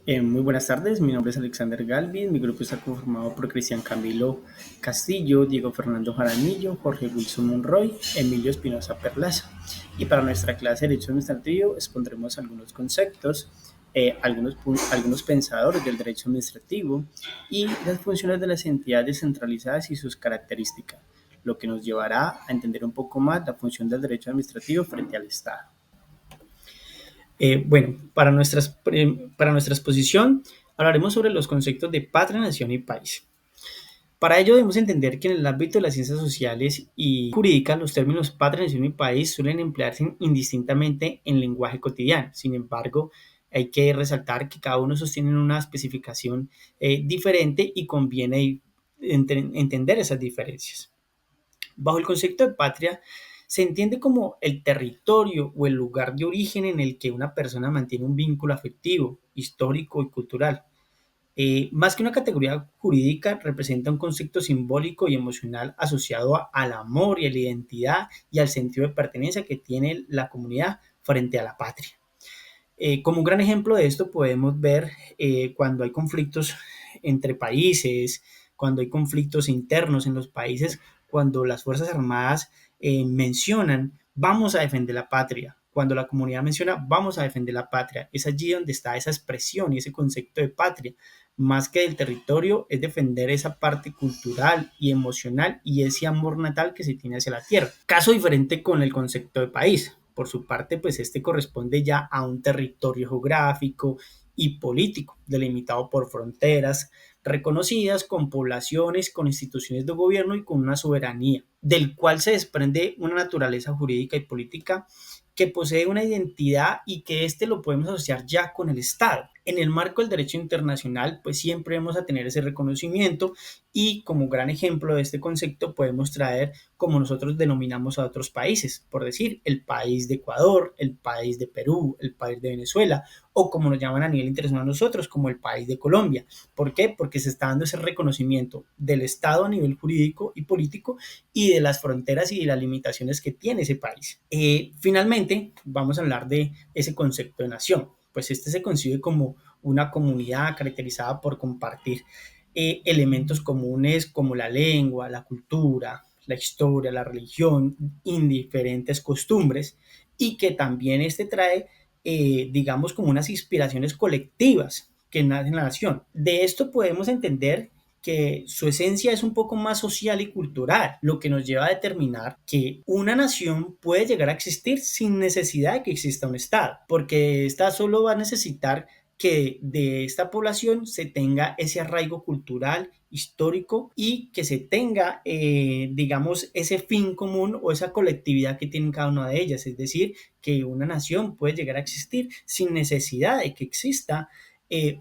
Muy buenas tardes, mi nombre es Alexander Galvin, mi grupo está conformado por Cristian Camilo Castillo, Diego Fernando Jaramillo, Jorge Wilson Monroy, Emilio Espinosa Perlaza. Y para nuestra clase de Derecho Administrativo expondremos algunos conceptos, algunos pensadores del derecho administrativo y las funciones de las entidades descentralizadas y sus características, lo que nos llevará a entender un poco más la función del derecho administrativo frente al Estado. Bueno, para nuestra exposición hablaremos sobre los conceptos de patria, nación y país. Para ello debemos entender que en el ámbito de las ciencias sociales y jurídicas los términos patria, nación y país suelen emplearse indistintamente en lenguaje cotidiano. Sin embargo, hay que resaltar que cada uno sostiene una especificación diferente y conviene entender esas diferencias. Bajo el concepto de patria, se entiende como el territorio o el lugar de origen en el que una persona mantiene un vínculo afectivo, histórico y cultural. Más que una categoría jurídica, representa un concepto simbólico y emocional asociado al amor y a la identidad y al sentido de pertenencia que tiene la comunidad frente a la patria. Como un gran ejemplo de esto podemos ver cuando hay conflictos entre países, cuando hay conflictos internos en los países, cuando las Fuerzas Armadas mencionan vamos a defender la patria, cuando la comunidad menciona vamos a defender la patria, es allí donde está esa expresión y ese concepto de patria. Más que del territorio, es defender esa parte cultural y emocional y ese amor natal que se tiene hacia la tierra. Caso diferente con el concepto de país. Por su parte, pues este corresponde ya a un territorio geográfico y político, delimitado por fronteras reconocidas, con poblaciones, con instituciones de gobierno y con una soberanía, del cual se desprende una naturaleza jurídica y política que posee una identidad y que este lo podemos asociar ya con el Estado. En el marco del derecho internacional, pues siempre vamos a tener ese reconocimiento y como gran ejemplo de este concepto podemos traer como nosotros denominamos a otros países, por decir, el país de Ecuador, el país de Perú, el país de Venezuela, o como nos llaman a nivel internacional nosotros, como el país de Colombia. ¿Por qué? Porque se está dando ese reconocimiento del Estado a nivel jurídico y político y de las fronteras y de las limitaciones que tiene ese país. Finalmente, vamos a hablar de ese concepto de nación. Pues este se concibe como una comunidad caracterizada por compartir elementos comunes como la lengua, la cultura, la historia, la religión, indiferentes costumbres y que también este trae, digamos, como unas inspiraciones colectivas que nacen en la nación. De esto podemos entender que su esencia es un poco más social y cultural, lo que nos lleva a determinar que una nación puede llegar a existir sin necesidad de que exista un Estado, porque esta solo va a necesitar que de esta población se tenga ese arraigo cultural, histórico y que se tenga, digamos, ese fin común o esa colectividad que tienen cada una de ellas. Es decir, que una nación puede llegar a existir sin necesidad de que exista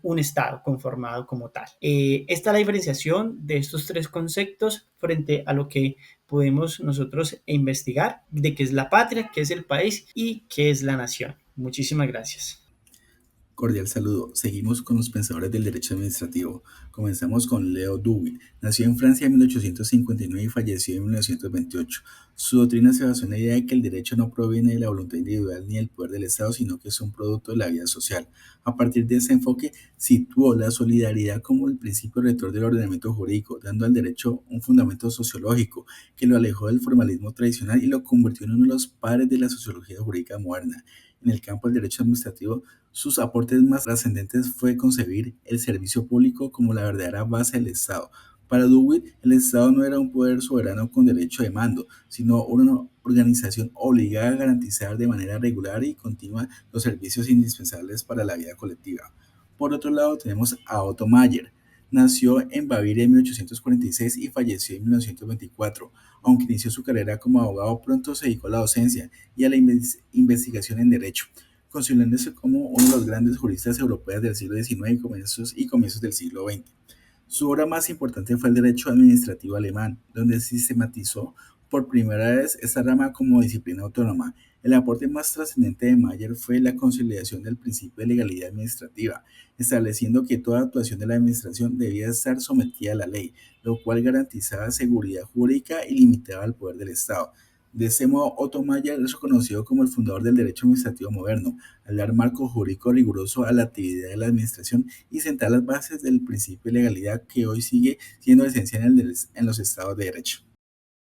un Estado conformado como tal. Esta es la diferenciación de estos tres conceptos frente a lo que podemos nosotros investigar de qué es la patria, qué es el país y qué es la nación. Muchísimas gracias. Cordial saludo. Seguimos con los pensadores del derecho administrativo. Comenzamos con Leo Duguid. Nació en Francia en 1859 y falleció en 1928. Su doctrina se basó en la idea de que el derecho no proviene de la voluntad individual ni del poder del Estado, sino que es un producto de la vida social. A partir de ese enfoque, situó la solidaridad como el principio rector del ordenamiento jurídico, dando al derecho un fundamento sociológico que lo alejó del formalismo tradicional y lo convirtió en uno de los padres de la sociología jurídica moderna. En el campo del derecho administrativo, sus aportes más trascendentes fue concebir el servicio público como la verdadera base del Estado. Para Dewey, el Estado no era un poder soberano con derecho de mando, sino una organización obligada a garantizar de manera regular y continua los servicios indispensables para la vida colectiva. Por otro lado, tenemos a Otto Mayer. Nació en Baviera en 1846 y falleció en 1924. Aunque inició su carrera como abogado, pronto se dedicó a la docencia y a la investigación en derecho, considerándose como uno de los grandes juristas europeos del siglo XIX y comienzos del siglo XX. Su obra más importante fue el derecho administrativo alemán, donde sistematizó por primera vez esta rama como disciplina autónoma. El aporte más trascendente de Mayer fue la consolidación del principio de legalidad administrativa, estableciendo que toda actuación de la administración debía estar sometida a la ley, lo cual garantizaba seguridad jurídica y limitaba el poder del Estado. De ese modo, Otto Mayer es reconocido como el fundador del derecho administrativo moderno, al dar marco jurídico riguroso a la actividad de la administración y sentar las bases del principio de legalidad que hoy sigue siendo esencial en los estados de derecho.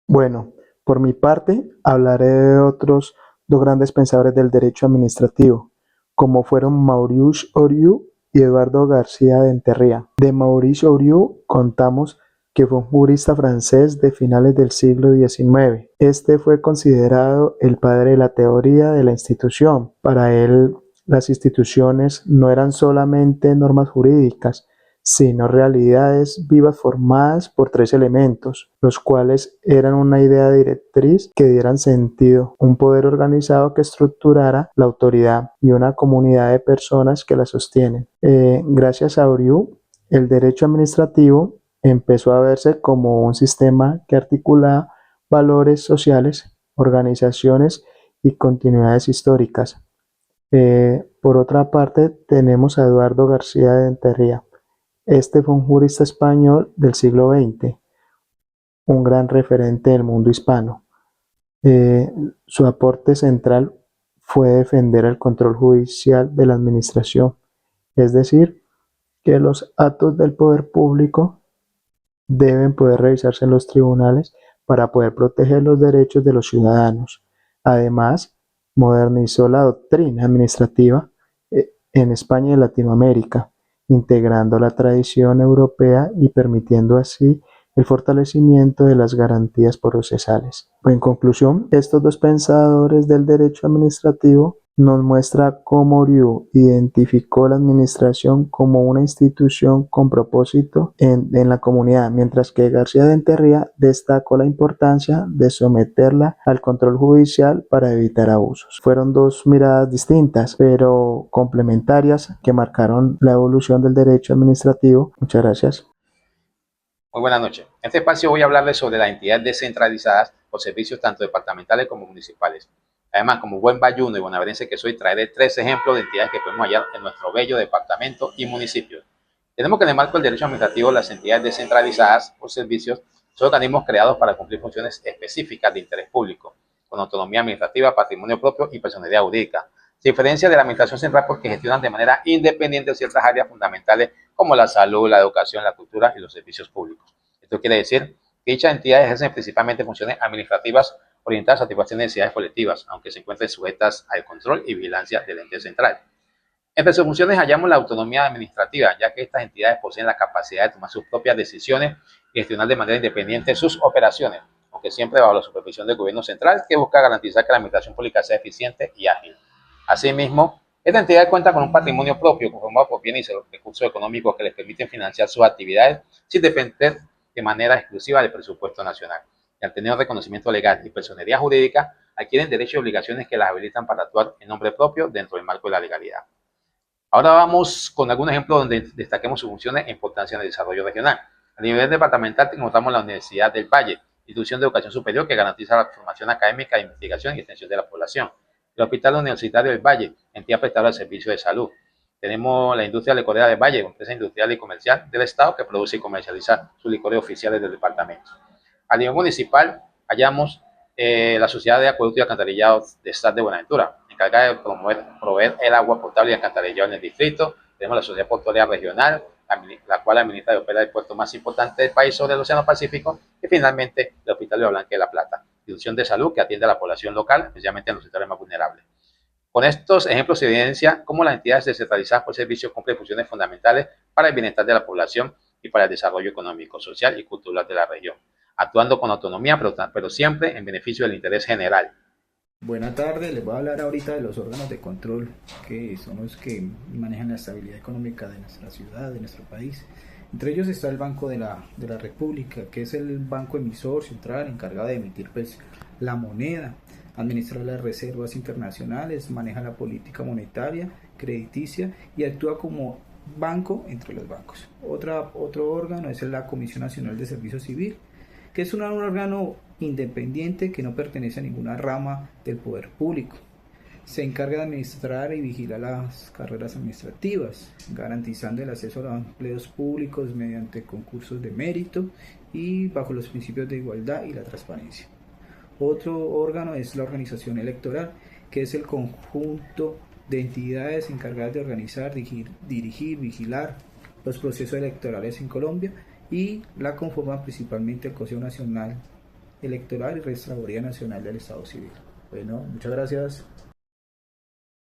Bueno, por mi parte, hablaré de otros dos grandes pensadores del derecho administrativo, como fueron Maurice Horiu y Eduardo García de Enterría. De Maurice Horiu contamos que fue un jurista francés de finales del siglo XIX. Este fue considerado el padre de la teoría de la institución. Para él, las instituciones no eran solamente normas jurídicas, sino realidades vivas formadas por tres elementos, los cuales eran una idea directriz que dieran sentido, un poder organizado que estructurara la autoridad y una comunidad de personas que la sostienen. Gracias a Oriú, el derecho administrativo empezó a verse como un sistema que articula valores sociales, organizaciones y continuidades históricas. Por otra parte, tenemos a Eduardo García de Enterría. Este fue un jurista español del siglo XX, un gran referente del mundo hispano. Su aporte central fue defender el control judicial de la administración, es decir, que los actos del poder público deben poder revisarse en los tribunales para poder proteger los derechos de los ciudadanos. Además, modernizó la doctrina administrativa en España y Latinoamérica, integrando la tradición europea y permitiendo así el fortalecimiento de las garantías procesales. En conclusión, estos dos pensadores del derecho administrativo nos muestra cómo Rieu identificó la administración como una institución con propósito en la comunidad, mientras que García de Enterría destacó la importancia de someterla al control judicial para evitar abusos. Fueron dos miradas distintas, pero complementarias, que marcaron la evolución del derecho administrativo. Muchas gracias. Muy buenas noches. En este espacio voy a hablarles sobre las entidades descentralizadas o servicios tanto departamentales como municipales. Además, como buen bayuno y bonaerense que soy, traeré 3 ejemplos de entidades que podemos hallar en nuestro bello departamento y municipio. Tenemos que en el marco del derecho administrativo, las entidades descentralizadas o servicios son organismos creados para cumplir funciones específicas de interés público, con autonomía administrativa, patrimonio propio y personalidad jurídica. Se diferencia de la administración central porque gestionan de manera independiente ciertas áreas fundamentales como la salud, la educación, la cultura y los servicios públicos. Esto quiere decir que dichas entidades ejercen principalmente funciones administrativas orientadas a satisfacer necesidades colectivas, aunque se encuentren sujetas al control y vigilancia del ente central. Entre sus funciones hallamos la autonomía administrativa, ya que estas entidades poseen la capacidad de tomar sus propias decisiones y gestionar de manera independiente sus operaciones, aunque siempre bajo la supervisión del gobierno central, que busca garantizar que la administración pública sea eficiente y ágil. Asimismo, esta entidad cuenta con un patrimonio propio conformado por bienes y recursos económicos que les permiten financiar sus actividades sin depender de manera exclusiva del presupuesto nacional. Y al tener un reconocimiento legal y personería jurídica, adquieren derechos y obligaciones que las habilitan para actuar en nombre propio dentro del marco de la legalidad. Ahora vamos con algún ejemplo donde destaquemos sus funciones e importancia en el desarrollo regional. A nivel departamental encontramos la Universidad del Valle, institución de educación superior que garantiza la formación académica, investigación y extensión de la población. El Hospital Universitario del Valle, entidad prestadora de servicios de salud. Tenemos la industria licorera del Valle, empresa industrial y comercial del Estado que produce y comercializa sus licores oficiales del departamento. A nivel municipal, hallamos la Sociedad de Acueducto y Alcantarillado de Estado de Buenaventura, encargada de proveer el agua potable y alcantarillado en el distrito. Tenemos la Sociedad Portuaria Regional, la cual administra y opera el puerto más importante del país sobre el Océano Pacífico. Y finalmente, el Hospital de Blanca de la Plata, institución de salud que atiende a la población local, especialmente en los sectores más vulnerables. Con estos ejemplos se evidencia cómo las entidades descentralizadas por servicios cumplen funciones fundamentales para el bienestar de la población y para el desarrollo económico, social y cultural de la región, actuando con autonomía, pero siempre en beneficio del interés general. Buenas tardes, les voy a hablar ahorita de los órganos de control, que son los que manejan la estabilidad económica de nuestra ciudad, de nuestro país. Entre ellos está el Banco de la República, que es el banco emisor central encargado de emitir la moneda, administra las reservas internacionales, maneja la política monetaria, crediticia y actúa como banco entre los bancos. Otro órgano es la Comisión Nacional de Servicio Civil, que es un órgano independiente que no pertenece a ninguna rama del poder público. Se encarga de administrar y vigilar las carreras administrativas, garantizando el acceso a los empleos públicos mediante concursos de mérito y bajo los principios de igualdad y la transparencia. Otro órgano es la organización electoral, que es el conjunto de entidades encargadas de organizar, dirigir, vigilar los procesos electorales en Colombia, y la conforman principalmente el Consejo Nacional Electoral y Registraduría Nacional del Estado Civil. Bueno, muchas gracias.